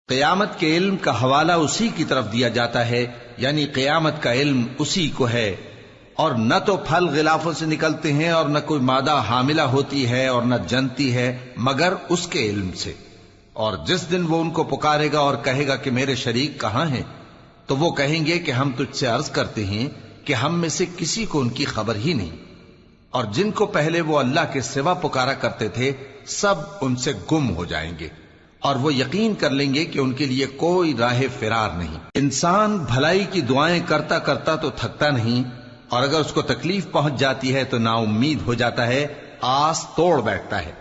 قیامت کے علم کا حوالہ اسی کی طرف دیا جاتا ہے، یعنی قیامت کا علم اسی کو ہے، اور نہ تو پھل غلافوں سے نکلتے ہیں اور نہ کوئی مادہ حاملہ ہوتی ہے اور نہ جنتی ہے مگر اس کے علم سے۔ اور جس دن وہ ان کو پکارے گا اور کہے گا کہ میرے شریک کہاں ہیں، تو وہ کہیں گے کہ ہم تجھ سے عرض کرتے ہیں کہ ہم میں سے کسی کو ان کی خبر ہی نہیں، اور جن کو پہلے وہ اللہ کے سوا پکارا کرتے تھے سب ان سے گم ہو جائیں گے، اور وہ یقین کر لیں گے کہ ان کے لیے کوئی راہ فرار نہیں۔ انسان بھلائی کی دعائیں کرتا کرتا تو تھکتا نہیں، اور اگر اس کو تکلیف پہنچ جاتی ہے تو نا امید ہو جاتا ہے، آس توڑ بیٹھتا ہے،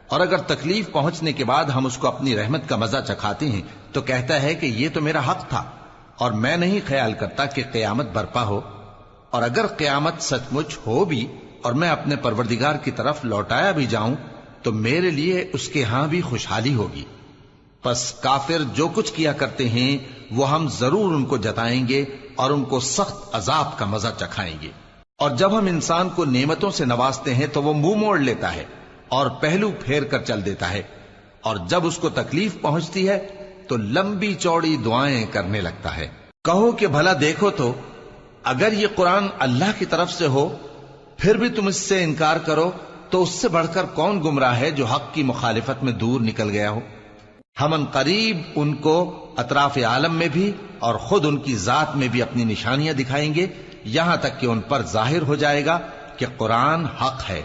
اور اگر تکلیف پہنچنے کے بعد ہم اس کو اپنی رحمت کا مزہ چکھاتے ہیں تو کہتا ہے کہ یہ تو میرا حق تھا، اور میں نہیں خیال کرتا کہ قیامت برپا ہو۔ اور اگر قیامت سچ مچ ہو بھی اور میں اپنے پروردگار کی طرف لوٹایا بھی جاؤں تو میرے لیے اس کے ہاں بھی خوشحالی ہوگی۔ پس کافر جو کچھ کیا کرتے ہیں وہ ہم ضرور ان کو جتائیں گے اور ان کو سخت عذاب کا مزہ چکھائیں گے۔ اور جب ہم انسان کو نعمتوں سے نوازتے ہیں تو وہ منہ موڑ لیتا ہے اور پہلو پھیر کر چل دیتا ہے، اور جب اس کو تکلیف پہنچتی ہے تو لمبی چوڑی دعائیں کرنے لگتا ہے۔ کہو کہ بھلا دیکھو تو اگر یہ قرآن اللہ کی طرف سے ہو پھر بھی تم اس سے انکار کرو تو اس سے بڑھ کر کون گمراہ ہے جو حق کی مخالفت میں دور نکل گیا ہو۔ ہم ان قریب ان کو اطراف عالم میں بھی اور خود ان کی ذات میں بھی اپنی نشانیاں دکھائیں گے، یہاں تک کہ ان پر ظاہر ہو جائے گا کہ قرآن حق ہے۔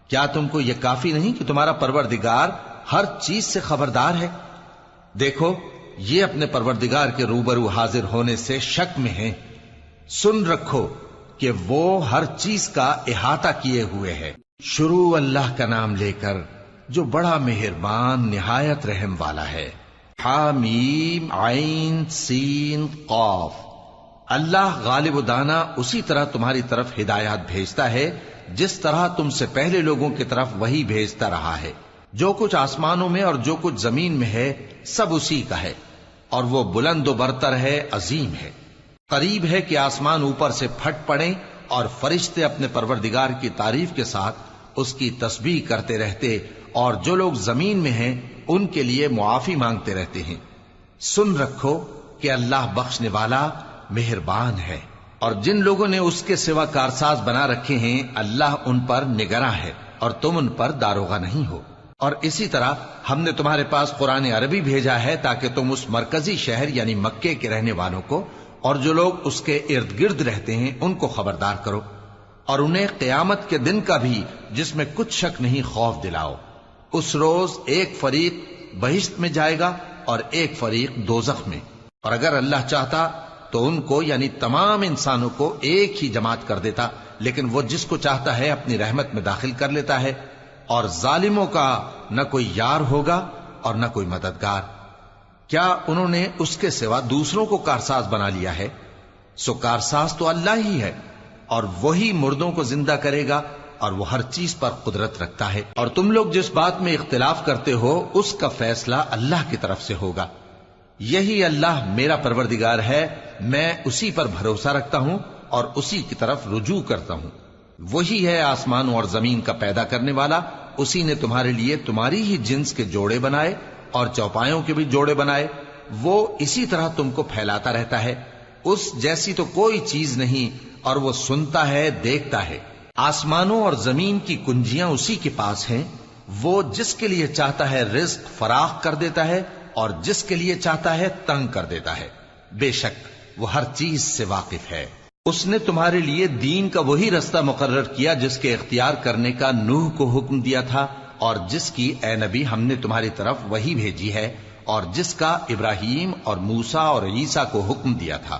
کیا تم کو یہ کافی نہیں کہ تمہارا پروردگار ہر چیز سے خبردار ہے؟ دیکھو یہ اپنے پروردگار کے روبرو حاضر ہونے سے شک میں ہیں، سن رکھو کہ وہ ہر چیز کا احاطہ کیے ہوئے ہے۔ شروع اللہ کا نام لے کر جو بڑا مہربان نہایت رحم والا ہے۔ حامیم عین سین قاف۔ اللہ غالب و دانا اسی طرح تمہاری طرف ہدایات بھیجتا ہے جس طرح تم سے پہلے لوگوں کی طرف وہی بھیجتا رہا ہے۔ جو کچھ آسمانوں میں اور جو کچھ زمین میں ہے سب اسی کا ہے، اور وہ بلند و برتر ہے، عظیم ہے۔ قریب ہے کہ آسمان اوپر سے پھٹ پڑیں اور فرشتے اپنے پروردگار کی تعریف کے ساتھ اس کی تسبیح کرتے رہتے، اور جو لوگ زمین میں ہیں ان کے لیے معافی مانگتے رہتے ہیں۔ سن رکھو کہ اللہ بخشنے والا مہربان ہے، اور جن لوگوں نے اس کے سوا کارساز بنا رکھے ہیں اللہ ان پر نگراں ہے اور تم ان پر داروغہ نہیں ہو۔ اور اسی طرح ہم نے تمہارے پاس قرآن عربی بھیجا ہے تاکہ تم اس مرکزی شہر یعنی مکے کے رہنے والوں کو اور جو لوگ اس کے ارد گرد رہتے ہیں ان کو خبردار کرو، اور انہیں قیامت کے دن کا بھی جس میں کچھ شک نہیں خوف دلاؤ۔ اس روز ایک فریق بہشت میں جائے گا اور ایک فریق دوزخ میں، اور اگر اللہ چاہتا تو ان کو یعنی تمام انسانوں کو ایک ہی جماعت کر دیتا، لیکن وہ جس کو چاہتا ہے اپنی رحمت میں داخل کر لیتا ہے، اور ظالموں کا نہ کوئی یار ہوگا اور نہ کوئی مددگار۔ کیا انہوں نے اس کے سوا دوسروں کو کارساز بنا لیا ہے؟ سو کارساز تو اللہ ہی ہے، اور وہی مردوں کو زندہ کرے گا، اور وہ ہر چیز پر قدرت رکھتا ہے۔ اور تم لوگ جس بات میں اختلاف کرتے ہو اس کا فیصلہ اللہ کی طرف سے ہوگا۔ یہی اللہ میرا پروردگار ہے، میں اسی پر بھروسہ رکھتا ہوں اور اسی کی طرف رجوع کرتا ہوں۔ وہی ہے آسمانوں اور زمین کا پیدا کرنے والا، اسی نے تمہارے لیے تمہاری ہی جنس کے جوڑے بنائے اور چوپایوں کے بھی جوڑے بنائے، وہ اسی طرح تم کو پھیلاتا رہتا ہے۔ اس جیسی تو کوئی چیز نہیں، اور وہ سنتا ہے، دیکھتا ہے۔ آسمانوں اور زمین کی کنجیاں اسی کے پاس ہیں، وہ جس کے لیے چاہتا ہے رزق فراخ کر دیتا ہے اور جس کے لیے چاہتا ہے تنگ کر دیتا ہے۔ بے شک وہ ہر چیز سے واقف ہے۔ اس نے تمہارے لیے دین کا وہی رستہ مقرر کیا جس کے اختیار کرنے کا نوح کو حکم دیا تھا، اور جس کی اے نبی ہم نے تمہاری طرف وہی بھیجی ہے، اور جس کا ابراہیم اور موسیٰ اور عیسیٰ کو حکم دیا تھا،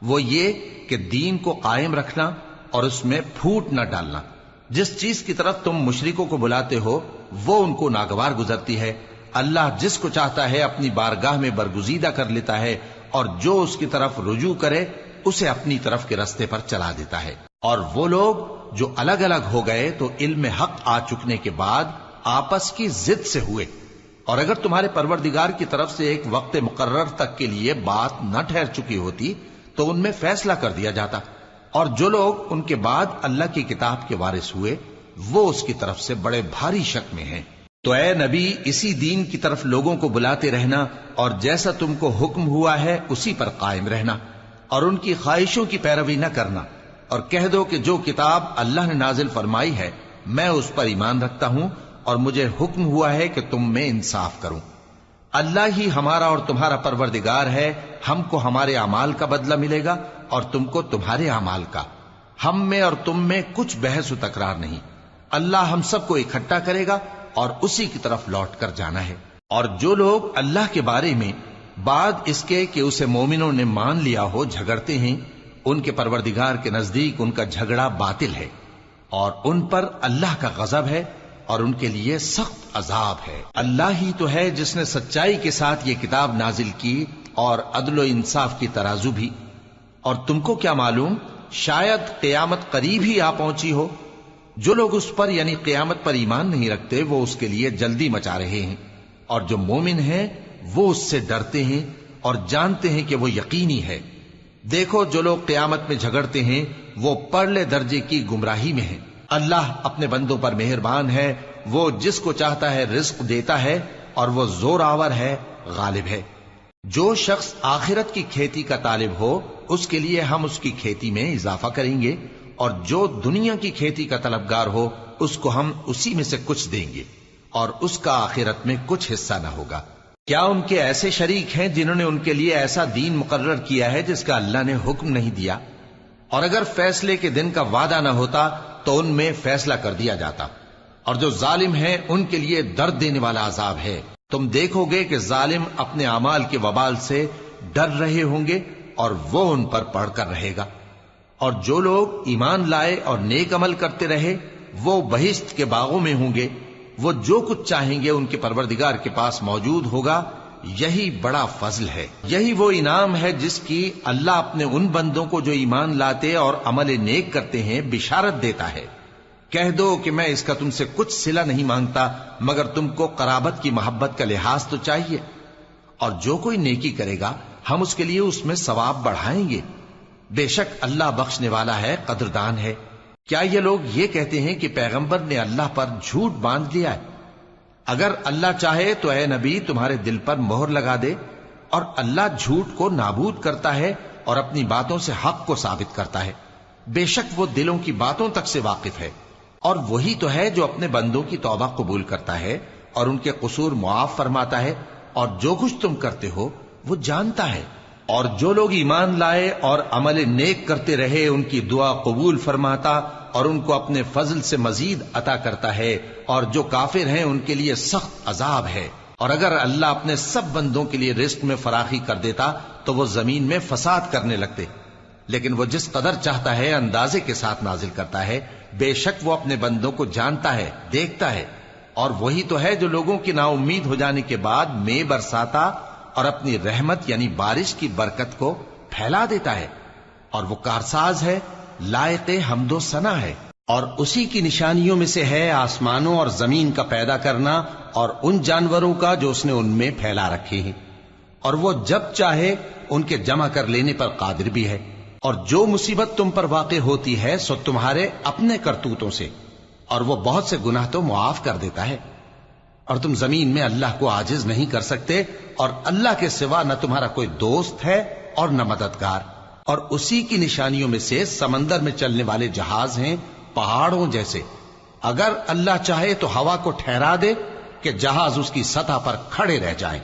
وہ یہ کہ دین کو قائم رکھنا اور اس میں پھوٹ نہ ڈالنا۔ جس چیز کی طرف تم مشرکوں کو بلاتے ہو وہ ان کو ناگوار گزرتی ہے۔ اللہ جس کو چاہتا ہے اپنی بارگاہ میں برگزیدہ کر لیتا ہے، اور جو اس کی طرف رجوع کرے اسے اپنی طرف کے رستے پر چلا دیتا ہے۔ اور وہ لوگ جو الگ الگ ہو گئے تو علم حق آ چکنے کے بعد آپس کی ضد سے ہوئے، اور اگر تمہارے پروردگار کی طرف سے ایک وقت مقرر تک کے لیے بات نہ ٹھہر چکی ہوتی تو ان میں فیصلہ کر دیا جاتا، اور جو لوگ ان کے بعد اللہ کی کتاب کے وارث ہوئے وہ اس کی طرف سے بڑے بھاری شک میں ہیں۔ تو اے نبی اسی دین کی طرف لوگوں کو بلاتے رہنا اور جیسا تم کو حکم ہوا ہے اسی پر قائم رہنا اور ان کی خواہشوں کی پیروی نہ کرنا، اور کہہ دو کہ جو کتاب اللہ نے نازل فرمائی ہے میں اس پر ایمان رکھتا ہوں اور مجھے حکم ہوا ہے کہ تم میں انصاف کروں۔ اللہ ہی ہمارا اور تمہارا پروردگار ہے، ہم کو ہمارے اعمال کا بدلہ ملے گا اور تم کو تمہارے اعمال کا، ہم میں اور تم میں کچھ بحث و تکرار نہیں۔ اللہ ہم سب کو اکٹھا کرے گا اور اسی کی طرف لوٹ کر جانا ہے۔ اور جو لوگ اللہ کے بارے میں بعد اس کے کہ اسے مومنوں نے مان لیا ہو جھگڑتے ہیں، ان کے پروردگار کے نزدیک ان کا جھگڑا باطل ہے اور ان پر اللہ کا غضب ہے اور ان کے لیے سخت عذاب ہے۔ اللہ ہی تو ہے جس نے سچائی کے ساتھ یہ کتاب نازل کی اور عدل و انصاف کی ترازو بھی۔ اور تم کو کیا معلوم، شاید قیامت قریب ہی آ پہنچی ہو۔ جو لوگ اس پر یعنی قیامت پر ایمان نہیں رکھتے وہ اس کے لیے جلدی مچا رہے ہیں، اور جو مومن ہیں وہ اس سے ڈرتے ہیں اور جانتے ہیں کہ وہ یقینی ہے۔ دیکھو جو لوگ قیامت میں جھگڑتے ہیں وہ پرلے درجے کی گمراہی میں ہیں۔ اللہ اپنے بندوں پر مہربان ہے، وہ جس کو چاہتا ہے رزق دیتا ہے اور وہ زور آور ہے، غالب ہے۔ جو شخص آخرت کی کھیتی کا طالب ہو اس کے لیے ہم اس کی کھیتی میں اضافہ کریں گے، اور جو دنیا کی کھیتی کا طلبگار ہو اس کو ہم اسی میں سے کچھ دیں گے اور اس کا آخرت میں کچھ حصہ نہ ہوگا۔ کیا ان کے ایسے شریک ہیں جنہوں نے ان کے لیے ایسا دین مقرر کیا ہے جس کا اللہ نے حکم نہیں دیا؟ اور اگر فیصلے کے دن کا وعدہ نہ ہوتا تو ان میں فیصلہ کر دیا جاتا، اور جو ظالم ہیں ان کے لیے درد دینے والا عذاب ہے۔ تم دیکھو گے کہ ظالم اپنے اعمال کے وبال سے ڈر رہے ہوں گے اور وہ ان پر پڑھ کر رہے گا۔ اور جو لوگ ایمان لائے اور نیک عمل کرتے رہے وہ بہشت کے باغوں میں ہوں گے، وہ جو کچھ چاہیں گے ان کے پروردگار کے پاس موجود ہوگا۔ یہی بڑا فضل ہے، یہی وہ انعام ہے جس کی اللہ اپنے ان بندوں کو جو ایمان لاتے اور عمل نیک کرتے ہیں بشارت دیتا ہے۔ کہہ دو کہ میں اس کا تم سے کچھ صلہ نہیں مانگتا مگر تم کو قرابت کی محبت کا لحاظ تو چاہیے، اور جو کوئی نیکی کرے گا ہم اس کے لیے اس میں ثواب بڑھائیں گے۔ بے شک اللہ بخشنے والا ہے، قدردان ہے۔ کیا یہ لوگ یہ کہتے ہیں کہ پیغمبر نے اللہ پر جھوٹ باندھ لیا ہے؟ اگر اللہ چاہے تو اے نبی تمہارے دل پر مہر لگا دے، اور اللہ جھوٹ کو نابود کرتا ہے اور اپنی باتوں سے حق کو ثابت کرتا ہے۔ بے شک وہ دلوں کی باتوں تک سے واقف ہے، اور وہی تو ہے جو اپنے بندوں کی توبہ قبول کرتا ہے اور ان کے قصور معاف فرماتا ہے، اور جو کچھ تم کرتے ہو وہ جانتا ہے۔ اور جو لوگ ایمان لائے اور عمل نیک کرتے رہے ان کی دعا قبول فرماتا اور ان کو اپنے فضل سے مزید عطا کرتا ہے، اور جو کافر ہیں ان کے لیے سخت عذاب ہے۔ اور اگر اللہ اپنے سب بندوں کے لیے رزق میں فراخی کر دیتا تو وہ زمین میں فساد کرنے لگتے، لیکن وہ جس قدر چاہتا ہے اندازے کے ساتھ نازل کرتا ہے۔ بے شک وہ اپنے بندوں کو جانتا ہے، دیکھتا ہے، اور وہی تو ہے جو لوگوں کی نا امید ہو جانے کے بعد میں برساتا اور اپنی رحمت یعنی بارش کی برکت کو پھیلا دیتا ہے، اور وہ کارساز ہے، لائق حمد و ثنا ہے۔ اور اسی کی نشانیوں میں سے ہے آسمانوں اور زمین کا پیدا کرنا اور ان جانوروں کا جو اس نے ان میں پھیلا رکھے ہیں، اور وہ جب چاہے ان کے جمع کر لینے پر قادر بھی ہے۔ اور جو مصیبت تم پر واقع ہوتی ہے سو تمہارے اپنے کرتوتوں سے، اور وہ بہت سے گناہ تو معاف کر دیتا ہے۔ اور تم زمین میں اللہ کو عاجز نہیں کر سکتے، اور اللہ کے سوا نہ تمہارا کوئی دوست ہے اور نہ مددگار۔ اور اسی کی نشانیوں میں سے سمندر میں چلنے والے جہاز ہیں، پہاڑوں جیسے۔ اگر اللہ چاہے تو ہوا کو ٹھہرا دے کہ جہاز اس کی سطح پر کھڑے رہ جائیں۔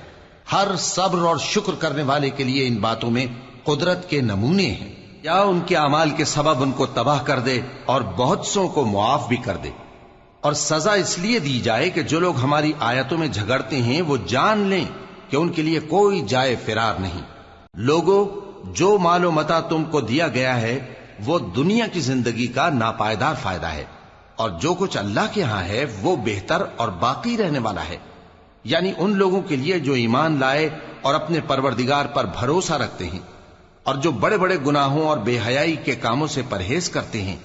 ہر صبر اور شکر کرنے والے کے لیے ان باتوں میں قدرت کے نمونے ہیں۔ یا ان کے اعمال کے سبب ان کو تباہ کر دے اور بہت سو کو معاف بھی کر دے۔ اور سزا اس لیے دی جائے کہ جو لوگ ہماری آیتوں میں جھگڑتے ہیں وہ جان لیں کہ ان کے لیے کوئی جائے فرار نہیں۔ لوگوں، جو مال و متاع تم کو دیا گیا ہے وہ دنیا کی زندگی کا ناپائیدار فائدہ ہے، اور جو کچھ اللہ کے ہاں ہے وہ بہتر اور باقی رہنے والا ہے، یعنی ان لوگوں کے لیے جو ایمان لائے اور اپنے پروردگار پر بھروسہ رکھتے ہیں، اور جو بڑے بڑے گناہوں اور بے حیائی کے کاموں سے پرہیز کرتے ہیں،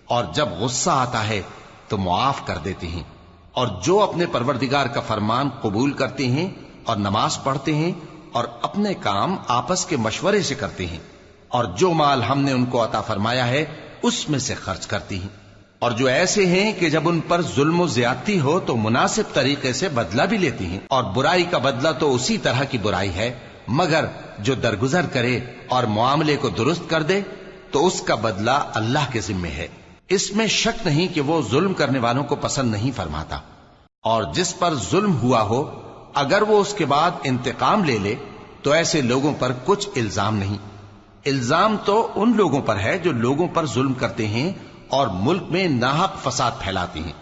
اور جب غصہ آتا ہے تو معاف کر دیتے ہیں، اور جو اپنے پروردگار کا فرمان قبول کرتے ہیں اور نماز پڑھتے ہیں اور اپنے کام آپس کے مشورے سے کرتے ہیں، اور جو مال ہم نے ان کو عطا فرمایا ہے اس میں سے خرچ کرتی ہیں۔ اور جو ایسے ہیں کہ جب ان پر ظلم و زیادتی ہو تو مناسب طریقے سے بدلہ بھی لیتی ہیں، اور برائی کا بدلہ تو اسی طرح کی برائی ہے، مگر جو درگزر کرے اور معاملے کو درست کر دے تو اس کا بدلہ اللہ کے ذمے ہے۔ اس میں شک نہیں کہ وہ ظلم کرنے والوں کو پسند نہیں فرماتا، اور جس پر ظلم ہوا ہو اگر وہ اس کے بعد انتقام لے لے تو ایسے لوگوں پر کچھ الزام نہیں۔ الزام تو ان لوگوں پر ہے جو لوگوں پر ظلم کرتے ہیں اور ملک میں ناحق فساد پھیلاتے ہیں،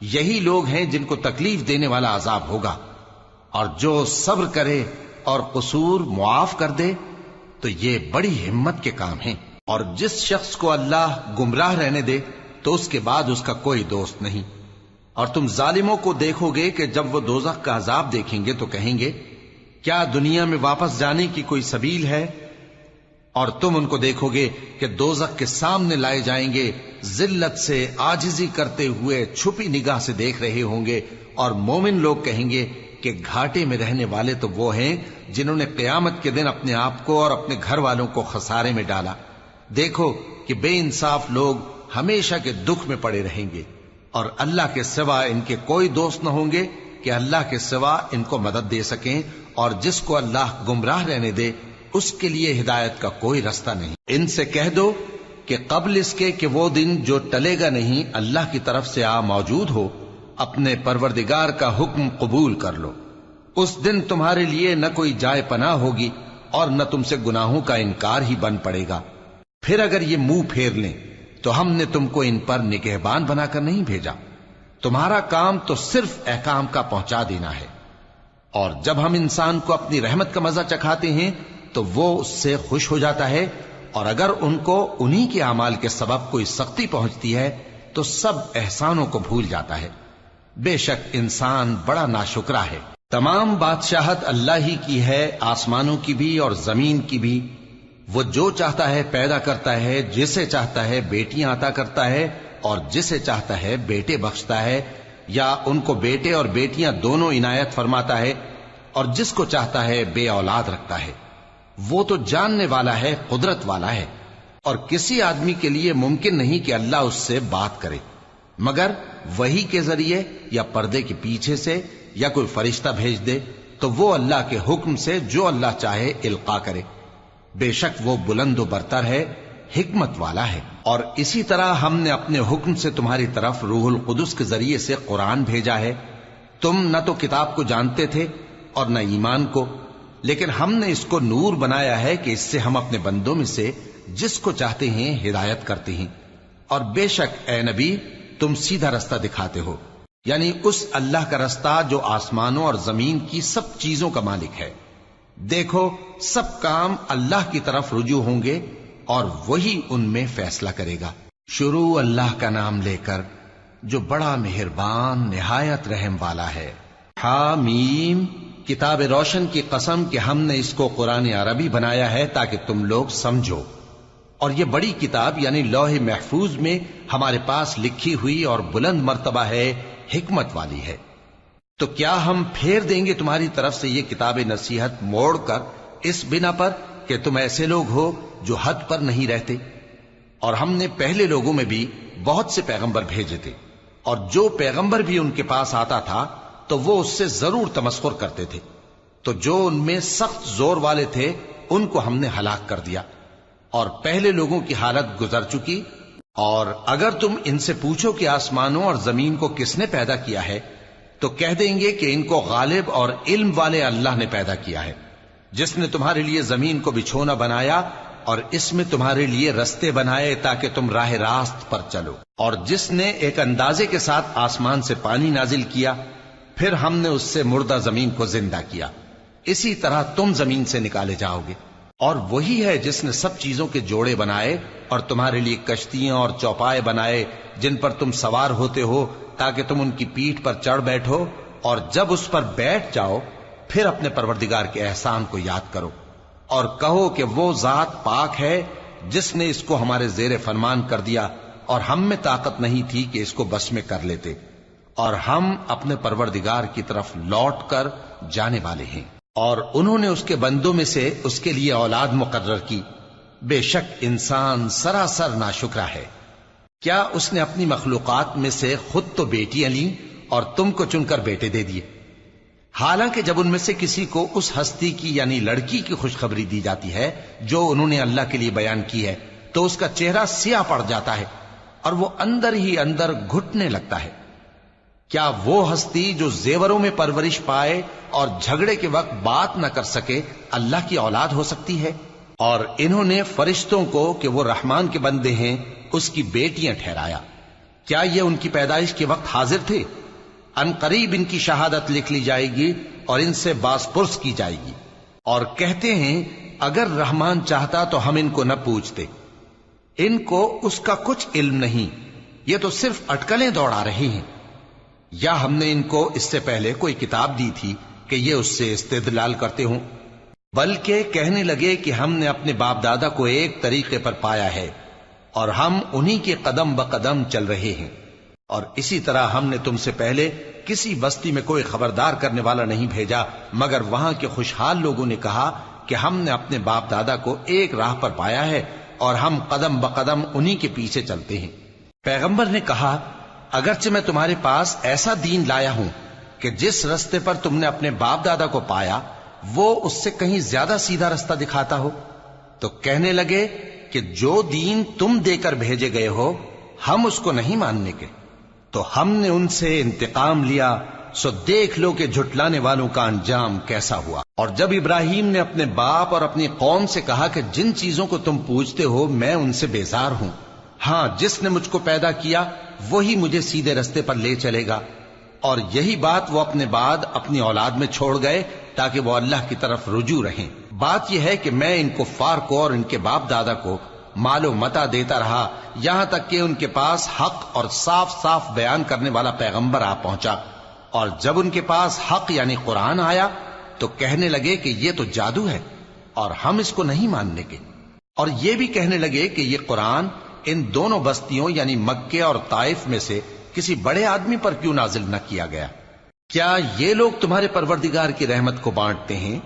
یہی لوگ ہیں جن کو تکلیف دینے والا عذاب ہوگا۔ اور جو صبر کرے اور قصور معاف کر دے تو یہ بڑی ہمت کے کام ہیں۔ اور جس شخص کو اللہ گمراہ رہنے دے تو اس کے بعد اس کا کوئی دوست نہیں۔ اور تم ظالموں کو دیکھو گے کہ جب وہ دوزخ کا عذاب دیکھیں گے تو کہیں گے کیا دنیا میں واپس جانے کی کوئی سبیل ہے؟ اور تم ان کو دیکھو گے کہ دوزخ کے سامنے لائے جائیں گے، ذلت سے عاجزی کرتے ہوئے چھپی نگاہ سے دیکھ رہے ہوں گے، اور مومن لوگ کہیں گے کہ گھاٹے میں رہنے والے تو وہ ہیں جنہوں نے قیامت کے دن اپنے آپ کو اور اپنے گھر والوں کو خسارے میں ڈالا۔ دیکھو کہ بے انصاف لوگ ہمیشہ کے دکھ میں پڑے رہیں گے، اور اللہ کے سوا ان کے کوئی دوست نہ ہوں گے کہ اللہ کے سوا ان کو مدد دے سکیں، اور جس کو اللہ گمراہ رہنے دے اس کے لیے ہدایت کا کوئی رستہ نہیں۔ ان سے کہہ دو کہ قبل اس کے کہ وہ دن جو ٹلے گا نہیں اللہ کی طرف سے موجود ہو، اپنے پروردگار کا حکم قبول کر لو۔ اس دن تمہارے لیے نہ کوئی جائے پناہ ہوگی اور نہ تم سے گناہوں کا انکار ہی بن پڑے گا۔ پھر اگر یہ منہ پھیر لیں تو ہم نے تم کو ان پر نگہبان بنا کر نہیں بھیجا، تمہارا کام تو صرف احکام کا پہنچا دینا ہے۔ اور جب ہم انسان کو اپنی رحمت کا مزہ چکھاتے ہیں تو وہ اس سے خوش ہو جاتا ہے، اور اگر ان کو انہی کے اعمال کے سبب کوئی سختی پہنچتی ہے تو سب احسانوں کو بھول جاتا ہے۔ بے شک انسان بڑا ناشکرا ہے۔ تمام بادشاہت اللہ ہی کی ہے، آسمانوں کی بھی اور زمین کی بھی۔ وہ جو چاہتا ہے پیدا کرتا ہے، جسے چاہتا ہے بیٹیاں عطا کرتا ہے اور جسے چاہتا ہے بیٹے بخشتا ہے، یا ان کو بیٹے اور بیٹیاں دونوں عنایت فرماتا ہے، اور جس کو چاہتا ہے بے اولاد رکھتا ہے۔ وہ تو جاننے والا ہے، قدرت والا ہے، اور کسی آدمی کے لیے ممکن نہیں کہ اللہ اس سے بات کرے مگر وحی کے ذریعے یا پردے کے پیچھے سے، یا کوئی فرشتہ بھیج دے تو وہ اللہ کے حکم سے جو اللہ چاہے القا کرے۔ بے شک وہ بلند و برتر ہے، حکمت والا ہے۔ اور اسی طرح ہم نے اپنے حکم سے تمہاری طرف روح القدس کے ذریعے سے قرآن بھیجا ہے۔ تم نہ تو کتاب کو جانتے تھے اور نہ ایمان کو، لیکن ہم نے اس کو نور بنایا ہے کہ اس سے ہم اپنے بندوں میں سے جس کو چاہتے ہیں ہدایت کرتے ہیں۔ اور بے شک اے نبی تم سیدھا رستہ دکھاتے ہو، یعنی اس اللہ کا رستہ جو آسمانوں اور زمین کی سب چیزوں کا مالک ہے۔ دیکھو سب کام اللہ کی طرف رجوع ہوں گے اور وہی ان میں فیصلہ کرے گا۔ شروع اللہ کا نام لے کر جو بڑا مہربان نہایت رحم والا ہے۔ حامیم، کتاب روشن کی قسم کہ ہم نے اس کو قرآن عربی بنایا ہے تاکہ تم لوگ سمجھو، اور یہ بڑی کتاب یعنی لوح محفوظ میں ہمارے پاس لکھی ہوئی اور بلند مرتبہ ہے، حکمت والی ہے۔ تو کیا ہم پھیر دیں گے تمہاری طرف سے یہ کتاب نصیحت موڑ کر اس بنا پر کہ تم ایسے لوگ ہو جو حد پر نہیں رہتے؟ اور ہم نے پہلے لوگوں میں بھی بہت سے پیغمبر بھیجے تھے، اور جو پیغمبر بھی ان کے پاس آتا تھا تو وہ اس سے ضرور تمسخر کرتے تھے، تو جو ان میں سخت زور والے تھے ان کو ہم نے ہلاک کر دیا، اور پہلے لوگوں کی حالت گزر چکی۔ اور اگر تم ان سے پوچھو کہ آسمانوں اور زمین کو کس نے پیدا کیا ہے تو کہہ دیں گے کہ ان کو غالب اور علم والے اللہ نے پیدا کیا ہے، جس نے تمہارے لیے زمین کو بچھونا بنایا اور اس میں تمہارے لیے رستے بنائے تاکہ تم راہ راست پر چلو، اور جس نے ایک اندازے کے ساتھ آسمان سے پانی نازل کیا، پھر ہم نے اس سے مردہ زمین کو زندہ کیا، اسی طرح تم زمین سے نکالے جاؤ گے۔ اور وہی ہے جس نے سب چیزوں کے جوڑے بنائے اور تمہارے لیے کشتیاں اور چوپائے بنائے جن پر تم سوار ہوتے ہو تاکہ تم ان کی پیٹھ پر چڑھ بیٹھو، اور جب اس پر بیٹھ جاؤ پھر اپنے پروردگار کے احسان کو یاد کرو اور کہو کہ وہ ذات پاک ہے جس نے اس کو ہمارے زیر فرمان کر دیا اور ہم میں طاقت نہیں تھی کہ اس کو بس میں کر لیتے، اور ہم اپنے پروردگار کی طرف لوٹ کر جانے والے ہیں۔ اور انہوں نے اس کے بندوں میں سے اس کے لیے اولاد مقرر کی، بے شک انسان سراسر ناشکرا ہے۔ کیا اس نے اپنی مخلوقات میں سے خود تو بیٹیاں لیں اور تم کو چن کر بیٹے دے دیے؟ حالانکہ جب ان میں سے کسی کو اس ہستی کی یعنی لڑکی کی خوشخبری دی جاتی ہے جو انہوں نے اللہ کے لیے بیان کی ہے تو اس کا چہرہ سیاہ پڑ جاتا ہے اور وہ اندر ہی اندر گھٹنے لگتا ہے۔ کیا وہ ہستی جو زیوروں میں پرورش پائے اور جھگڑے کے وقت بات نہ کر سکے اللہ کی اولاد ہو سکتی ہے؟ اور انہوں نے فرشتوں کو کہ وہ رحمان کے بندے ہیں اس کی بیٹیاں ٹھہرایا۔ کیا یہ ان کی پیدائش کے وقت حاضر تھے؟ ان قریب ان کی شہادت لکھ لی جائے گی اور ان سے باز پرس کی جائے گی۔ اور کہتے ہیں اگر رحمان چاہتا تو ہم ان کو نہ پوچھتے، ان کو اس کا کچھ علم نہیں، یہ تو صرف اٹکلیں دوڑا رہے ہیں۔ یا ہم نے ان کو اس سے پہلے کوئی کتاب دی تھی کہ یہ اس سے استدلال کرتے ہوں؟ بلکہ کہنے لگے کہ ہم نے اپنے باپ دادا کو ایک طریقے پر پایا ہے اور ہم انہی کے قدم بقدم چل رہے ہیں، اور اسی طرح ہم نے تم سے پہلے کسی بستی میں کوئی خبردار کرنے والا نہیں بھیجا مگر وہاں کے خوشحال لوگوں نے کہا کہ ہم نے اپنے باپ دادا کو ایک راہ پر پایا ہے اور ہم قدم بقدم انہی کے پیچھے چلتے ہیں۔ پیغمبر نے کہا اگرچہ میں تمہارے پاس ایسا دین لایا ہوں کہ جس رستے پر تم نے اپنے باپ دادا کو پایا وہ اس سے کہیں زیادہ سیدھا رستہ دکھاتا ہو، تو کہنے لگے کہ جو دین تم دے کر بھیجے گئے ہو ہم اس کو نہیں ماننے کے، تو ہم نے ان سے انتقام لیا، سو دیکھ لو کہ جھٹلانے والوں کا انجام کیسا ہوا۔ اور جب ابراہیم نے اپنے باپ اور اپنی قوم سے کہا کہ جن چیزوں کو تم پوجتے ہو میں ان سے بیزار ہوں، ہاں جس نے مجھ کو پیدا کیا وہی مجھے سیدھے رستے پر لے چلے گا، اور یہی بات وہ اپنے بعد اپنی اولاد میں چھوڑ گئے تاکہ وہ اللہ کی طرف رجوع رہیں۔ بات یہ ہے کہ میں ان کفار کو اور ان کے باپ دادا کو مال و متاع دیتا رہا یہاں تک کہ ان کے پاس حق اور صاف صاف بیان کرنے والا پیغمبر آ پہنچا، اور جب ان کے پاس حق یعنی قرآن آیا تو کہنے لگے کہ یہ تو جادو ہے اور ہم اس کو نہیں ماننے کے، اور یہ بھی کہنے لگے کہ یہ قرآن ان دونوں بستیوں یعنی مکے اور طائف میں سے کسی بڑے آدمی پر کیوں نازل نہ کیا گیا؟ کیا یہ لوگ تمہارے پروردگار کی رحمت کو بانٹتے ہیں؟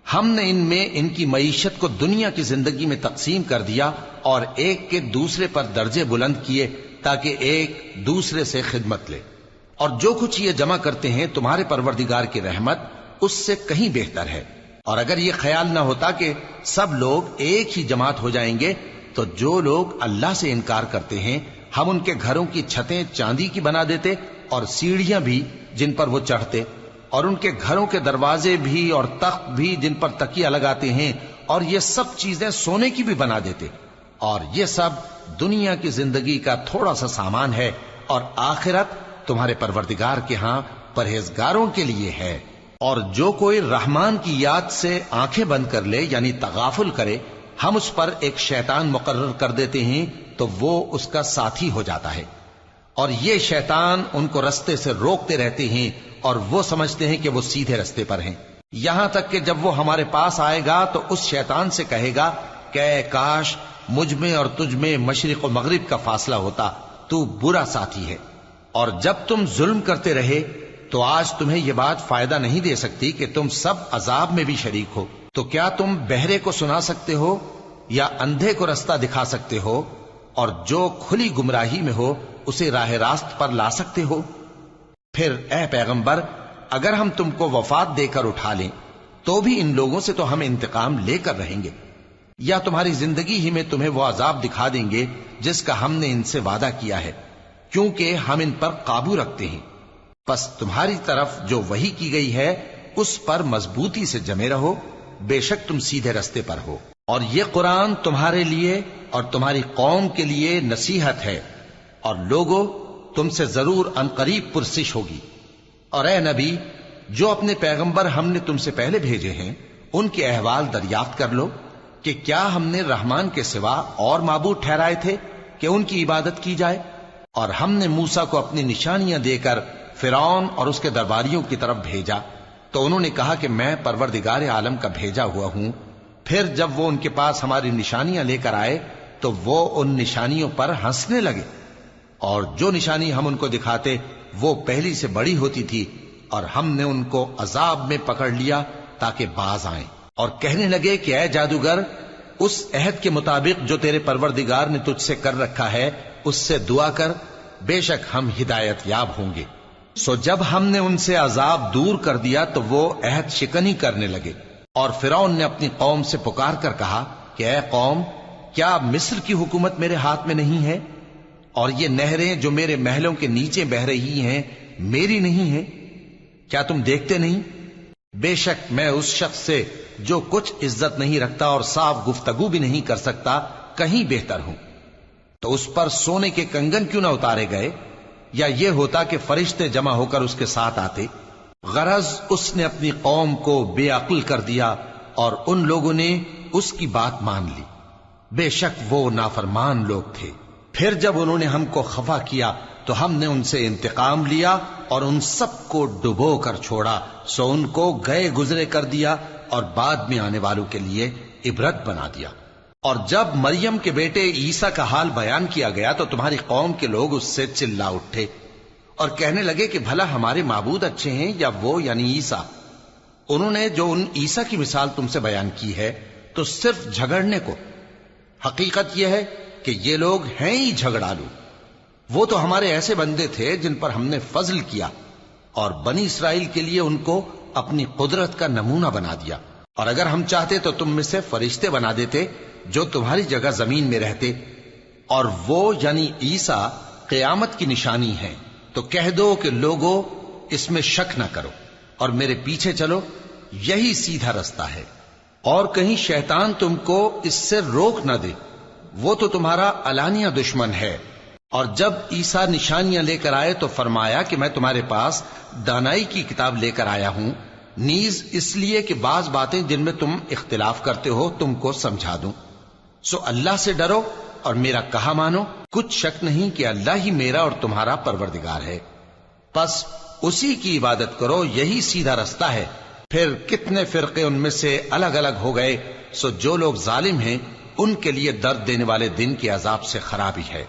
ہم نے ان میں ان کی معیشت کو دنیا کی زندگی میں تقسیم کر دیا اور ایک کے دوسرے پر درجے بلند کیے تاکہ ایک دوسرے سے خدمت لے، اور جو کچھ یہ جمع کرتے ہیں تمہارے پروردگار کی رحمت اس سے کہیں بہتر ہے۔ اور اگر یہ خیال نہ ہوتا کہ سب لوگ ایک ہی جماعت ہو جائیں گے تو جو لوگ اللہ سے انکار کرتے ہیں ہم ان کے گھروں کی چھتیں چاندی کی بنا دیتے اور سیڑھیاں بھی جن پر وہ چڑھتے، اور ان کے گھروں کے دروازے بھی اور تخت بھی جن پر تکیہ لگاتے ہیں اور یہ سب چیزیں سونے کی بھی بنا دیتے، اور یہ سب دنیا کی زندگی کا تھوڑا سا سامان ہے، اور آخرت تمہارے پروردگار کے ہاں پرہیزگاروں کے لیے ہے۔ اور جو کوئی رحمان کی یاد سے آنکھیں بند کر لے یعنی تغافل کرے ہم اس پر ایک شیطان مقرر کر دیتے ہیں تو وہ اس کا ساتھی ہو جاتا ہے، اور یہ شیطان ان کو رستے سے روکتے رہتے ہیں اور وہ سمجھتے ہیں کہ وہ سیدھے رستے پر ہیں، یہاں تک کہ جب وہ ہمارے پاس آئے گا تو اس شیطان سے کہے گا کہ اے کاش مجھ میں اور تجھ میں مشرق و مغرب کا فاصلہ ہوتا، تو برا ساتھی ہے۔ اور جب تم ظلم کرتے رہے تو آج تمہیں یہ بات فائدہ نہیں دے سکتی کہ تم سب عذاب میں بھی شریک ہو، تو کیا تم بہرے کو سنا سکتے ہو یا اندھے کو رستہ دکھا سکتے ہو، اور جو کھلی گمراہی میں ہو اسے راہ راست پر لا سکتے ہو؟ پھر اے پیغمبر اگر ہم تم کو وفات دے کر اٹھا لیں تو بھی ان لوگوں سے تو ہم انتقام لے کر رہیں گے، یا تمہاری زندگی ہی میں تمہیں وہ عذاب دکھا دیں گے جس کا ہم نے ان سے وعدہ کیا ہے، کیونکہ ہم ان پر قابو رکھتے ہیں۔ پس تمہاری طرف جو وحی کی گئی ہے اس پر مضبوطی سے جمے رہو، بے شک تم سیدھے رستے پر ہو، اور یہ قرآن تمہارے لیے اور تمہاری قوم کے لیے نصیحت ہے، اور لوگوں تم سے ضرور عنقریب پرسش ہوگی۔ اور اے نبی جو اپنے پیغمبر ہم نے تم سے پہلے بھیجے ہیں ان کے احوال دریافت کر لو کہ کیا ہم نے رحمان کے سوا اور معبود ٹھہرائے تھے کہ ان کی عبادت کی جائے؟ اور ہم نے موسیٰ کو اپنی نشانیاں دے کر فرعون اور اس کے درباریوں کی طرف بھیجا تو انہوں نے کہا کہ میں پروردگار عالم کا بھیجا ہوا ہوں۔ پھر جب وہ ان کے پاس ہماری نشانیاں لے کر آئے تو وہ ان نشانیوں پر ہنسنے لگے، اور جو نشانی ہم ان کو دکھاتے وہ پہلی سے بڑی ہوتی تھی، اور ہم نے ان کو عذاب میں پکڑ لیا تاکہ باز آئیں، اور کہنے لگے کہ اے جادوگر اس عہد کے مطابق جو تیرے پروردگار نے تجھ سے کر رکھا ہے اس سے دعا کر، بے شک ہم ہدایت یاب ہوں گے۔ سو جب ہم نے ان سے عذاب دور کر دیا تو وہ عہد شکنی کرنے لگے، اور فرعون نے اپنی قوم سے پکار کر کہا کہ اے قوم، کیا مصر کی حکومت میرے ہاتھ میں نہیں ہے؟ اور یہ نہریں جو میرے محلوں کے نیچے بہ رہی ہیں میری نہیں ہیں؟ کیا تم دیکھتے نہیں؟ بے شک میں اس شخص سے جو کچھ عزت نہیں رکھتا اور صاف گفتگو بھی نہیں کر سکتا کہیں بہتر ہوں۔ تو اس پر سونے کے کنگن کیوں نہ اتارے گئے، یا یہ ہوتا کہ فرشتے جمع ہو کر اس کے ساتھ آتے؟ غرض اس نے اپنی قوم کو بے عقل کر دیا اور ان لوگوں نے اس کی بات مان لی۔ بے شک وہ نافرمان لوگ تھے۔ پھر جب انہوں نے ہم کو خفا کیا تو ہم نے ان سے انتقام لیا اور ان سب کو ڈبو کر چھوڑا، سو ان کو گئے گزرے کر دیا اور بعد میں آنے والوں کے لیے عبرت بنا دیا۔ اور جب مریم کے بیٹے عیسیٰ کا حال بیان کیا گیا تو تمہاری قوم کے لوگ اس سے چلا اٹھے اور کہنے لگے کہ بھلا ہمارے معبود اچھے ہیں یا وہ یعنی عیسیٰ؟ انہوں نے جو ان عیسیٰ کی مثال تم سے بیان کی ہے تو صرف جھگڑنے کو۔ حقیقت یہ ہے کہ یہ لوگ ہیں ہی جھگڑالو۔ وہ تو ہمارے ایسے بندے تھے جن پر ہم نے فضل کیا، اور بنی اسرائیل کے لیے ان کو اپنی قدرت کا نمونہ بنا دیا۔ اور اگر ہم چاہتے تو تم میں سے فرشتے بنا دیتے جو تمہاری جگہ زمین میں رہتے، اور وہ یعنی عیسیٰ قیامت کی نشانی ہے۔ تو کہہ دو کہ لوگوں اس میں شک نہ کرو اور میرے پیچھے چلو، یہی سیدھا رستہ ہے، اور کہیں شیطان تم کو اس سے روک نہ دے، وہ تو تمہارا علانیہ دشمن ہے۔ اور جب عیسیٰ نشانیاں لے کر آئے تو فرمایا کہ میں تمہارے پاس دانائی کی کتاب لے کر آیا ہوں، نیز اس لیے کہ بعض باتیں جن میں تم اختلاف کرتے ہو تم کو سمجھا دوں۔ سو اللہ سے ڈرو اور میرا کہا مانو، کچھ شک نہیں کہ اللہ ہی میرا اور تمہارا پروردگار ہے، پس اسی کی عبادت کرو، یہی سیدھا رستہ ہے۔ پھر کتنے فرقے ان میں سے الگ الگ ہو گئے، سو جو لوگ ظالم ہیں ان کے لیے درد دینے والے دن کے عذاب سے خرابی ہے۔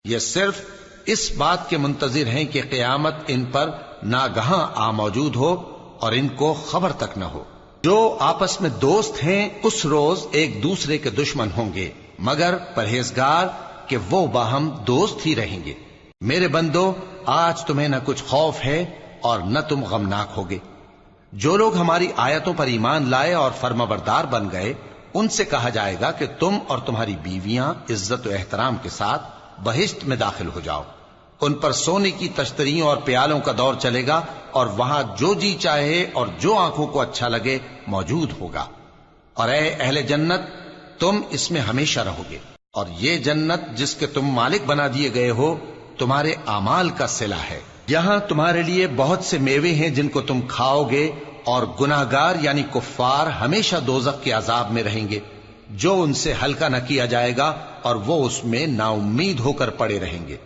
یہ صرف اس بات کے منتظر ہیں کہ قیامت ان پر ناگہاں آ موجود ہو اور ان کو خبر تک نہ ہو۔ جو آپس میں دوست ہیں اس روز ایک دوسرے کے دشمن ہوں گے، مگر پرہیزگار کہ وہ باہم دوست ہی رہیں گے۔ میرے بندو، آج تمہیں نہ کچھ خوف ہے اور نہ تم غمناک ہوگے۔ جو لوگ ہماری آیتوں پر ایمان لائے اور فرمانبردار بن گئے، ان سے کہا جائے گا کہ تم اور تمہاری بیویاں عزت و احترام کے ساتھ بہشت میں داخل ہو جاؤ۔ ان پر سونے کی تشتریوں اور پیالوں کا دور چلے گا، اور وہاں جو جی چاہے اور جو آنکھوں کو اچھا لگے موجود ہوگا۔ اور اے اہل جنت، تم اس میں ہمیشہ رہو گے، اور یہ جنت جس کے تم مالک بنا دیے گئے ہو تمہارے اعمال کا صلہ ہے۔ یہاں تمہارے لیے بہت سے میوے ہیں جن کو تم کھاؤ گے، اور گناہگار یعنی کفار ہمیشہ دوزخ کے عذاب میں رہیں گے، جو ان سے ہلکا نہ کیا جائے گا، اور وہ اس میں نا امید ہو کر پڑے رہیں گے۔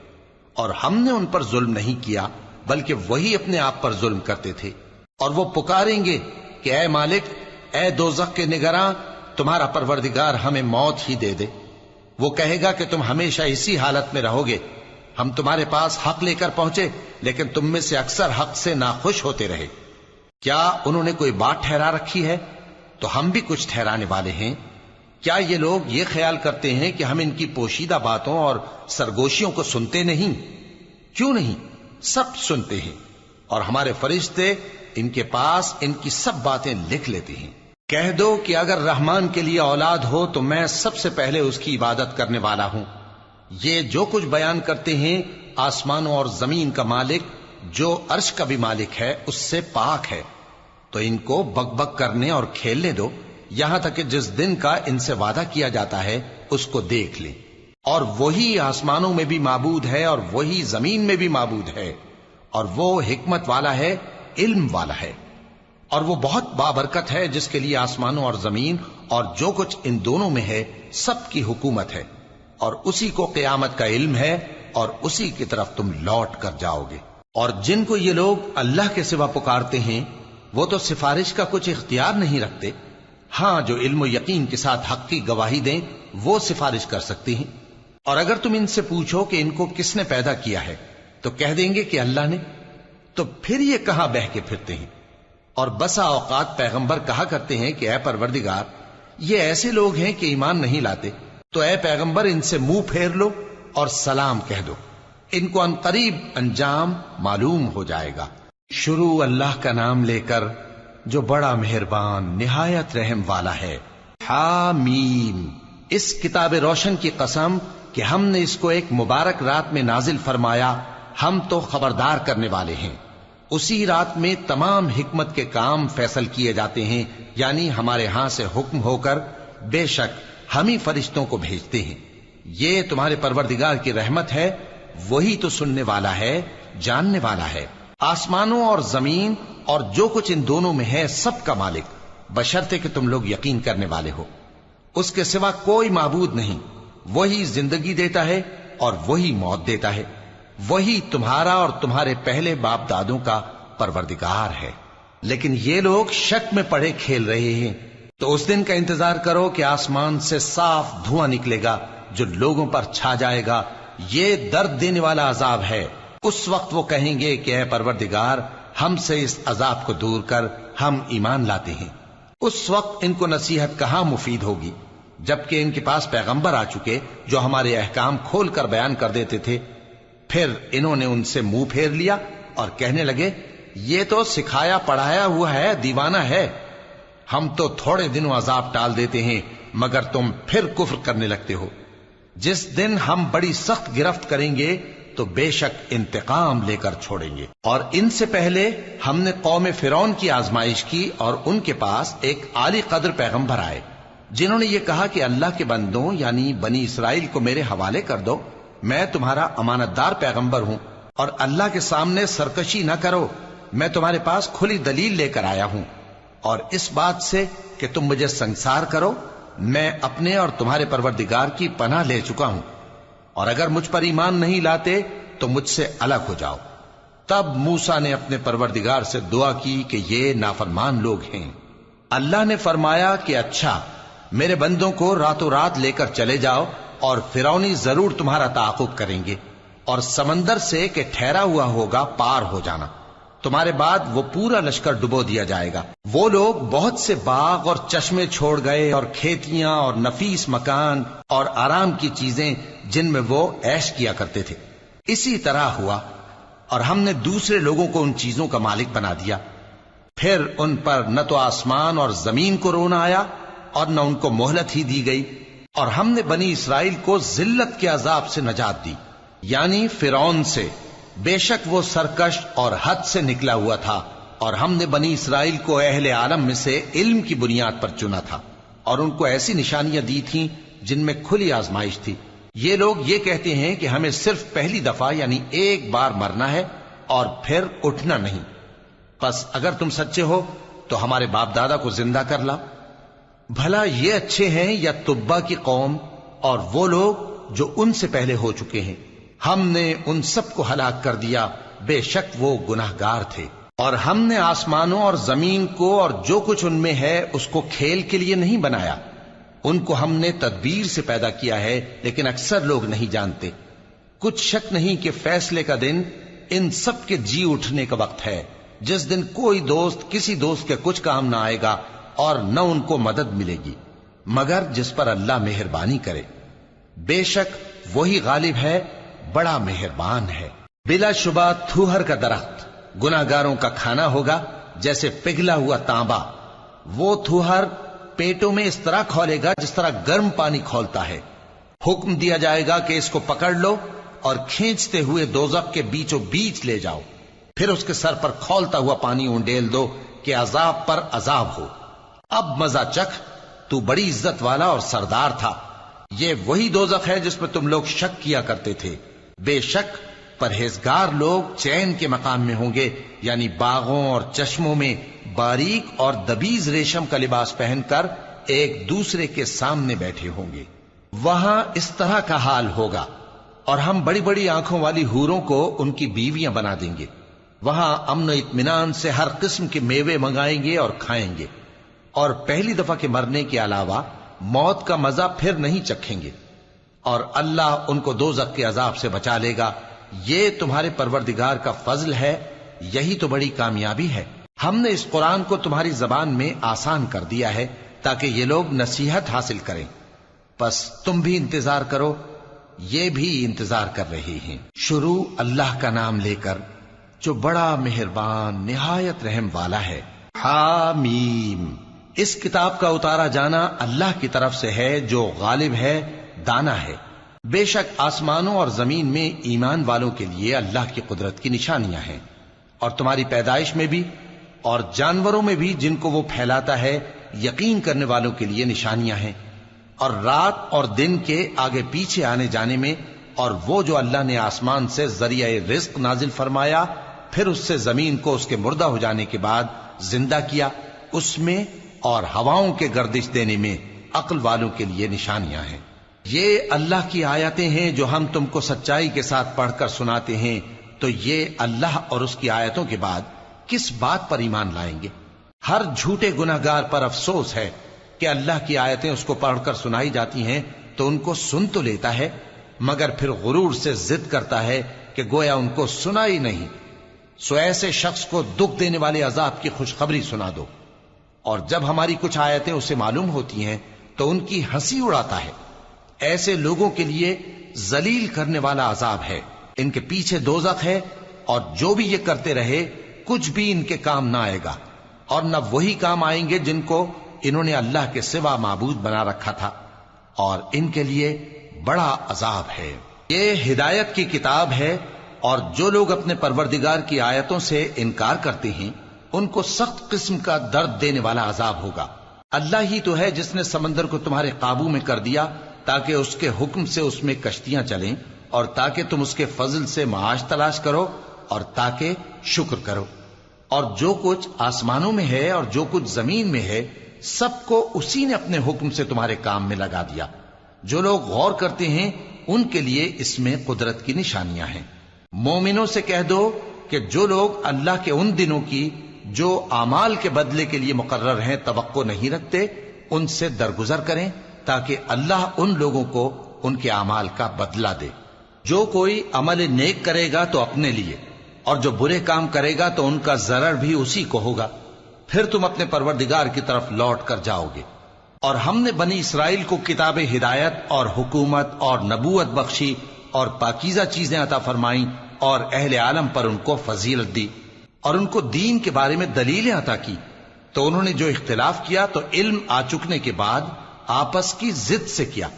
اور ہم نے ان پر ظلم نہیں کیا بلکہ وہی اپنے آپ پر ظلم کرتے تھے۔ اور وہ پکاریں گے کہ اے مالک، اے دوزخ کے نگراں، تمہارا پروردگار ہمیں موت ہی دے دے۔ وہ کہے گا کہ تم ہمیشہ اسی حالت میں رہو گے، ہم تمہارے پاس حق لے کر پہنچے لیکن تم میں سے اکثر حق سے ناخوش ہوتے رہے۔ کیا انہوں نے کوئی بات ٹھہرا رکھی ہے؟ تو ہم بھی کچھ ٹھہرانے والے ہیں۔ کیا یہ لوگ یہ خیال کرتے ہیں کہ ہم ان کی پوشیدہ باتوں اور سرگوشیوں کو سنتے نہیں؟ کیوں نہیں، سب سنتے ہیں، اور ہمارے فرشتے ان کے پاس ان کی سب باتیں لکھ لیتے ہیں۔ کہہ دو کہ اگر رحمان کے لیے اولاد ہو تو میں سب سے پہلے اس کی عبادت کرنے والا ہوں۔ یہ جو کچھ بیان کرتے ہیں آسمانوں اور زمین کا مالک جو عرش کا بھی مالک ہے اس سے پاک ہے، تو ان کو بک بک کرنے اور کھیلنے دو، یہاں تک کہ جس دن کا ان سے وعدہ کیا جاتا ہے اس کو دیکھ لیں۔ اور وہی آسمانوں میں بھی معبود ہے اور وہی زمین میں بھی معبود ہے، اور وہ حکمت والا ہے، علم والا ہے، اور وہ بہت بابرکت ہے جس کے لیے آسمانوں اور زمین اور جو کچھ ان دونوں میں ہے سب کی حکومت ہے، اور اسی کو قیامت کا علم ہے، اور اسی کی طرف تم لوٹ کر جاؤ گے۔ اور جن کو یہ لوگ اللہ کے سوا پکارتے ہیں وہ تو سفارش کا کچھ اختیار نہیں رکھتے، ہاں جو علم و یقین کے ساتھ حق کی گواہی دیں وہ سفارش کر سکتی ہیں۔ اور اگر تم ان سے پوچھو کہ ان کو کس نے پیدا کیا ہے تو کہہ دیں گے کہ اللہ نے، تو پھر یہ کہاں بہہ کے پھرتے ہیں۔ اور بسا اوقات پیغمبر کہا کرتے ہیں کہ اے پروردگار، یہ ایسے لوگ ہیں کہ ایمان نہیں لاتے، تو اے پیغمبر ان سے منہ پھیر لو اور سلام کہہ دو، ان کو ان قریب انجام معلوم ہو جائے گا۔ شروع اللہ کا نام لے کر جو بڑا مہربان نہایت رحم والا ہے۔ حامیم، اس کتاب روشن کی قسم کہ ہم نے اس کو ایک مبارک رات میں نازل فرمایا، ہم تو خبردار کرنے والے ہیں۔ اسی رات میں تمام حکمت کے کام فیصل کیے جاتے ہیں، یعنی ہمارے ہاں سے حکم ہو کر بے شک ہم ہی فرشتوں کو بھیجتے ہیں۔ یہ تمہارے پروردگار کی رحمت ہے، وہی تو سننے والا ہے، جاننے والا ہے۔ آسمانوں اور زمین اور جو کچھ ان دونوں میں ہے سب کا مالک، بشرطے کہ تم لوگ یقین کرنے والے ہو۔ اس کے سوا کوئی معبود نہیں، وہی زندگی دیتا ہے اور وہی موت دیتا ہے، وہی تمہارا اور تمہارے پہلے باپ دادوں کا پروردگار ہے۔ لیکن یہ لوگ شک میں پڑے کھیل رہے ہیں، تو اس دن کا انتظار کرو کہ آسمان سے صاف دھواں نکلے گا جو لوگوں پر چھا جائے گا، یہ درد دینے والا عذاب ہے۔ اس وقت وہ کہیں گے کہ اے پروردگار، ہم سے اس عذاب کو دور کر، ہم ایمان لاتے ہیں۔ اس وقت ان کو نصیحت کہاں مفید ہوگی، جبکہ ان کے پاس پیغمبر آ چکے جو ہمارے احکام کھول کر بیان کر دیتے تھے۔ پھر انہوں نے ان سے منہ پھیر لیا اور کہنے لگے، یہ تو سکھایا پڑھایا ہوا ہے، دیوانہ ہے۔ ہم تو تھوڑے دنوں عذاب ٹال دیتے ہیں، مگر تم پھر کفر کرنے لگتے ہو۔ جس دن ہم بڑی سخت گرفت کریں گے تو بے شک انتقام لے کر چھوڑیں گے۔ اور ان سے پہلے ہم نے قوم فرعون کی آزمائش کی، اور ان کے پاس ایک عالی قدر پیغمبر آئے جنہوں نے یہ کہا کہ اللہ کے بندوں یعنی بنی اسرائیل کو میرے حوالے کر دو، میں تمہارا امانت دار پیغمبر ہوں، اور اللہ کے سامنے سرکشی نہ کرو، میں تمہارے پاس کھلی دلیل لے کر آیا ہوں، اور اس بات سے کہ تم مجھے سنگسار کرو، میں اپنے اور تمہارے پروردگار کی پناہ لے چکا ہوں، اور اگر مجھ پر ایمان نہیں لاتے تو مجھ سے الگ ہو جاؤ۔ تب موسیٰ نے اپنے پروردگار سے دعا کی کہ یہ نافرمان لوگ ہیں۔ اللہ نے فرمایا کہ اچھا، میرے بندوں کو راتوں رات لے کر چلے جاؤ، اور فرعونی ضرور تمہارا تعاقب کریں گے، اور سمندر سے کہ ٹھہرا ہوا ہوگا پار ہو جانا، تمہارے بعد وہ پورا لشکر ڈبو دیا جائے گا۔ وہ لوگ بہت سے باغ اور چشمے چھوڑ گئے، اور کھیتیاں اور نفیس مکان اور آرام کی چیزیں جن میں وہ عیش کیا کرتے تھے۔ اسی طرح ہوا، اور ہم نے دوسرے لوگوں کو ان چیزوں کا مالک بنا دیا۔ پھر ان پر نہ تو آسمان اور زمین کو رونا آیا، اور نہ ان کو مہلت ہی دی گئی، اور ہم نے بنی اسرائیل کو ذلت کے عذاب سے نجات دی، یعنی فرعون سے۔ بے شک وہ سرکش اور حد سے نکلا ہوا تھا، اور ہم نے بنی اسرائیل کو اہل عالم میں سے علم کی بنیاد پر چنا تھا، اور ان کو ایسی نشانیاں دی تھیں جن میں کھلی آزمائش تھی۔ یہ لوگ یہ کہتے ہیں کہ ہمیں صرف پہلی دفعہ یعنی ایک بار مرنا ہے اور پھر اٹھنا نہیں، پس اگر تم سچے ہو تو ہمارے باپ دادا کو زندہ کر لاؤ۔ بھلا یہ اچھے ہیں یا تبا کی قوم اور وہ لوگ جو ان سے پہلے ہو چکے ہیں؟ ہم نے ان سب کو ہلاک کر دیا، بے شک وہ گناہگار تھے۔ اور ہم نے آسمانوں اور زمین کو اور جو کچھ ان میں ہے اس کو کھیل کے لیے نہیں بنایا، ان کو ہم نے تدبیر سے پیدا کیا ہے، لیکن اکثر لوگ نہیں جانتے۔ کچھ شک نہیں کہ فیصلے کا دن ان سب کے جی اٹھنے کا وقت ہے، جس دن کوئی دوست کسی دوست کے کچھ کام نہ آئے گا، اور نہ ان کو مدد ملے گی مگر جس پر اللہ مہربانی کرے۔ بے شک وہی غالب ہے، بڑا مہربان ہے۔ بلا شبہ تھوہر کا درخت گناہگاروں کا کھانا ہوگا، جیسے پگھلا ہوا تانبا۔ وہ تھوہر پیٹوں میں اس طرح کھولے گا جس طرح گرم پانی کھولتا ہے۔ حکم دیا جائے گا کہ اس کو پکڑ لو اور کھینچتے ہوئے دوزخ کے بیچوں بیچ لے جاؤ، پھر اس کے سر پر کھولتا ہوا پانی اونڈیل دو کہ عذاب پر عذاب ہو۔ اب مزہ چکھ، تو بڑی عزت والا اور سردار تھا۔ یہ وہی دوزخ ہے جس میں تم لوگ شک کیا کرتے تھے۔ بے شک پرہیزگار لوگ چین کے مقام میں ہوں گے، یعنی باغوں اور چشموں میں باریک اور دبیز ریشم کا لباس پہن کر ایک دوسرے کے سامنے بیٹھے ہوں گے۔ وہاں اس طرح کا حال ہوگا، اور ہم بڑی بڑی آنکھوں والی حوروں کو ان کی بیویاں بنا دیں گے۔ وہاں امن و اطمینان سے ہر قسم کے میوے منگائیں گے اور کھائیں گے، اور پہلی دفعہ کے مرنے کے علاوہ موت کا مزہ پھر نہیں چکھیں گے، اور اللہ ان کو دوزخ کے عذاب سے بچا لے گا۔ یہ تمہارے پروردگار کا فضل ہے، یہی تو بڑی کامیابی ہے۔ ہم نے اس قرآن کو تمہاری زبان میں آسان کر دیا ہے تاکہ یہ لوگ نصیحت حاصل کریں، پس تم بھی انتظار کرو، یہ بھی انتظار کر رہے ہیں۔ شروع اللہ کا نام لے کر جو بڑا مہربان نہایت رحم والا ہے۔ حامیم، اس کتاب کا اتارا جانا اللہ کی طرف سے ہے جو غالب ہے، دانا ہے۔ بے شک آسمانوں اور زمین میں ایمان والوں کے لیے اللہ کی قدرت کی نشانیاں ہیں، اور تمہاری پیدائش میں بھی اور جانوروں میں بھی جن کو وہ پھیلاتا ہے یقین کرنے والوں کے لیے نشانیاں ہیں، اور رات اور دن کے آگے پیچھے آنے جانے میں، اور وہ جو اللہ نے آسمان سے ذریعہ رزق نازل فرمایا پھر اس سے زمین کو اس کے مردہ ہو جانے کے بعد زندہ کیا، اس میں اور ہواؤں کے گردش دینے میں عقل والوں کے لیے نشانیاں ہیں۔ یہ اللہ کی آیتیں ہیں جو ہم تم کو سچائی کے ساتھ پڑھ کر سناتے ہیں، تو یہ اللہ اور اس کی آیتوں کے بعد کس بات پر ایمان لائیں گے؟ ہر جھوٹے گناہگار پر افسوس ہے کہ اللہ کی آیتیں اس کو پڑھ کر سنائی جاتی ہیں تو ان کو سن تو لیتا ہے، مگر پھر غرور سے ضد کرتا ہے کہ گویا ان کو سنا ہی نہیں۔ سو ایسے شخص کو دکھ دینے والے عذاب کی خوشخبری سنا دو، اور جب ہماری کچھ آیتیں اسے معلوم ہوتی ہیں تو ان کی ہنسی اڑاتا ہے۔ ایسے لوگوں کے لیے ذلیل کرنے والا عذاب ہے، ان کے پیچھے دوزخ ہے، اور جو بھی یہ کرتے رہے کچھ بھی ان کے کام نہ آئے گا، اور نہ وہی کام آئیں گے جن کو انہوں نے اللہ کے سوا معبود بنا رکھا تھا، اور ان کے لیے بڑا عذاب ہے۔ یہ ہدایت کی کتاب ہے، اور جو لوگ اپنے پروردگار کی آیتوں سے انکار کرتے ہیں ان کو سخت قسم کا درد دینے والا عذاب ہوگا۔ اللہ ہی تو ہے جس نے سمندر کو تمہارے قابو میں کر دیا تاکہ اس کے حکم سے اس میں کشتیاں چلیں، اور تاکہ تم اس کے فضل سے معاش تلاش کرو، اور تاکہ شکر کرو۔ اور جو کچھ آسمانوں میں ہے اور جو کچھ زمین میں ہے سب کو اسی نے اپنے حکم سے تمہارے کام میں لگا دیا۔ جو لوگ غور کرتے ہیں ان کے لیے اس میں قدرت کی نشانیاں ہیں۔ مومنوں سے کہہ دو کہ جو لوگ اللہ کے ان دنوں کی جو اعمال کے بدلے کے لیے مقرر ہیں توقع نہیں رکھتے، ان سے درگزر کریں تاکہ اللہ ان لوگوں کو ان کے اعمال کا بدلہ دے۔ جو کوئی عمل نیک کرے گا تو اپنے لیے، اور جو برے کام کرے گا تو ان کا ضرر بھی اسی کو ہوگا، پھر تم اپنے پروردگار کی طرف لوٹ کر جاؤ گے۔ اور ہم نے بنی اسرائیل کو کتاب ہدایت اور حکومت اور نبوت بخشی اور پاکیزہ چیزیں عطا فرمائیں، اور اہل عالم پر ان کو فضیلت دی، اور ان کو دین کے بارے میں دلیلیں عطا کی، تو انہوں نے جو اختلاف کیا تو علم آ چکنے کے بعد آپس کی ضد سے کیا۔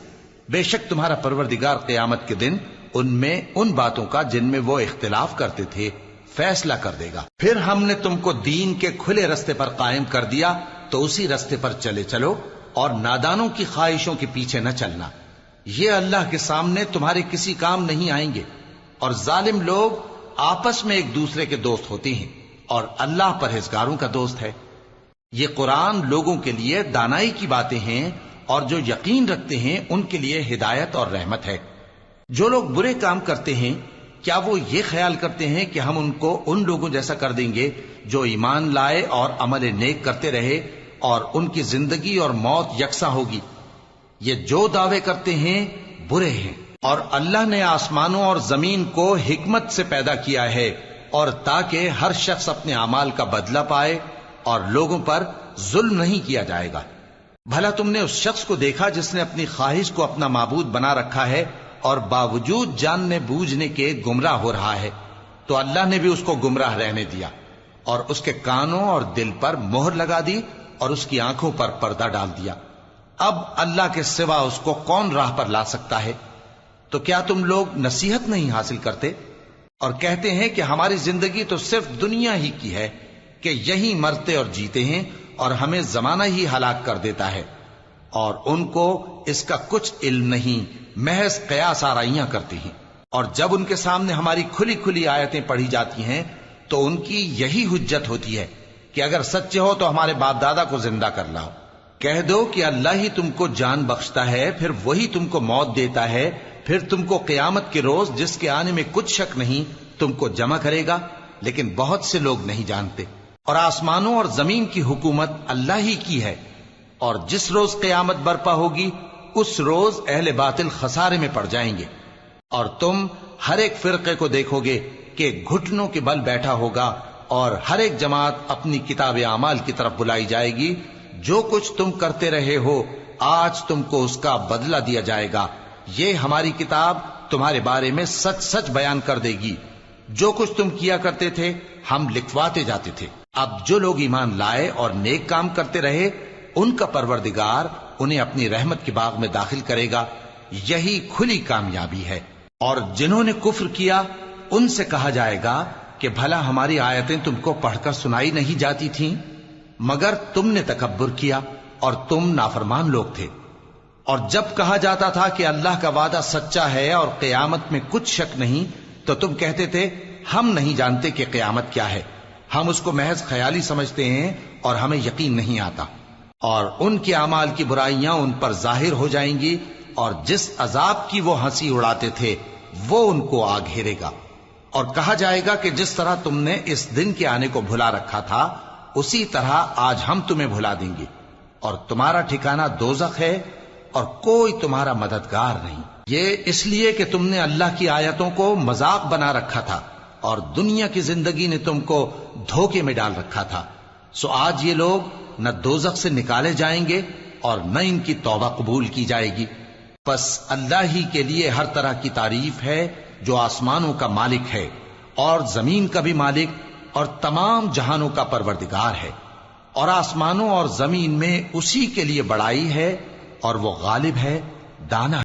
بے شک تمہارا پروردگار قیامت کے دن ان میں ان باتوں کا جن میں وہ اختلاف کرتے تھے فیصلہ کر دے گا۔ پھر ہم نے تم کو دین کے کھلے رستے پر قائم کر دیا، تو اسی رستے پر چلے چلو، اور نادانوں کی خواہشوں کے پیچھے نہ چلنا۔ یہ اللہ کے سامنے تمہارے کسی کام نہیں آئیں گے، اور ظالم لوگ آپس میں ایک دوسرے کے دوست ہوتے ہیں، اور اللہ پرہیزگاروں کا دوست ہے۔ یہ قرآن لوگوں کے لیے دانائی کی باتیں ہیں، اور جو یقین رکھتے ہیں ان کے لیے ہدایت اور رحمت ہے۔ جو لوگ برے کام کرتے ہیں کیا وہ یہ خیال کرتے ہیں کہ ہم ان کو ان لوگوں جیسا کر دیں گے جو ایمان لائے اور عمل نیک کرتے رہے، اور ان کی زندگی اور موت یکساں ہوگی؟ یہ جو دعوے کرتے ہیں برے ہیں۔ اور اللہ نے آسمانوں اور زمین کو حکمت سے پیدا کیا ہے، اور تاکہ ہر شخص اپنے اعمال کا بدلہ پائے، اور لوگوں پر ظلم نہیں کیا جائے گا۔ بھلا تم نے اس شخص کو دیکھا جس نے اپنی خواہش کو اپنا معبود بنا رکھا ہے، اور باوجود جاننے بوجھنے کے گمراہ ہو رہا ہے؟ تو اللہ نے بھی اس کو گمراہ رہنے دیا، اور اس کے کانوں اور دل پر مہر لگا دی، اور اس کی آنکھوں پر پردہ ڈال دیا۔ اب اللہ کے سوا اس کو کون راہ پر لا سکتا ہے؟ تو کیا تم لوگ نصیحت نہیں حاصل کرتے؟ اور کہتے ہیں کہ ہماری زندگی تو صرف دنیا ہی کی ہے، کہ یہیں مرتے اور جیتے ہیں، اور ہمیں زمانہ ہی ہلاک کر دیتا ہے، اور ان کو اس کا کچھ علم نہیں، محض قیاس آرائیاں کرتے ہیں۔ اور جب ان کے سامنے ہماری کھلی کھلی آیتیں پڑھی جاتی ہیں تو ان کی یہی حجت ہوتی ہے کہ اگر سچے ہو تو ہمارے باپ دادا کو زندہ کر لاؤ۔ کہہ دو کہ اللہ ہی تم کو جان بخشتا ہے، پھر وہی تم کو موت دیتا ہے، پھر تم کو قیامت کے روز جس کے آنے میں کچھ شک نہیں تم کو جمع کرے گا، لیکن بہت سے لوگ نہیں جانتے۔ اور آسمانوں اور زمین کی حکومت اللہ ہی کی ہے، اور جس روز قیامت برپا ہوگی اس روز اہل باطل خسارے میں پڑ جائیں گے، اور تم ہر ایک فرقے کو دیکھو گے کہ گھٹنوں کے بل بیٹھا ہوگا، اور ہر ایک جماعت اپنی کتاب اعمال کی طرف بلائی جائے گی۔ جو کچھ تم کرتے رہے ہو آج تم کو اس کا بدلہ دیا جائے گا۔ یہ ہماری کتاب تمہارے بارے میں سچ سچ بیان کر دے گی۔ جو کچھ تم کیا کرتے تھے ہم لکھواتے جاتے تھے۔ اب جو لوگ ایمان لائے اور نیک کام کرتے رہے ان کا پروردگار انہیں اپنی رحمت کے باغ میں داخل کرے گا، یہی کھلی کامیابی ہے۔ اور جنہوں نے کفر کیا ان سے کہا جائے گا کہ بھلا ہماری آیتیں تم کو پڑھ کر سنائی نہیں جاتی تھیں؟ مگر تم نے تکبر کیا اور تم نافرمان لوگ تھے۔ اور جب کہا جاتا تھا کہ اللہ کا وعدہ سچا ہے اور قیامت میں کچھ شک نہیں، تو تم کہتے تھے ہم نہیں جانتے کہ قیامت کیا ہے، ہم اس کو محض خیالی سمجھتے ہیں اور ہمیں یقین نہیں آتا۔ اور ان کے اعمال کی برائیاں ان پر ظاہر ہو جائیں گی، اور جس عذاب کی وہ ہنسی اڑاتے تھے وہ ان کو آ گھیرے گا۔ اور کہا جائے گا کہ جس طرح تم نے اس دن کے آنے کو بھلا رکھا تھا اسی طرح آج ہم تمہیں بھلا دیں گے، اور تمہارا ٹھکانہ دوزخ ہے اور کوئی تمہارا مددگار نہیں۔ یہ اس لیے کہ تم نے اللہ کی آیتوں کو مذاق بنا رکھا تھا اور دنیا کی زندگی نے تم کو دھوکے میں ڈال رکھا تھا، سو آج یہ لوگ نہ دوزخ سے نکالے جائیں گے اور نہ ان کی توبہ قبول کی جائے گی۔ پس اللہ ہی کے لیے ہر طرح کی تعریف ہے جو آسمانوں کا مالک ہے اور زمین کا بھی مالک اور تمام جہانوں کا پروردگار ہے، اور آسمانوں اور زمین میں اسی کے لیے بڑائی ہے، اور وہ غالب ہے، دانا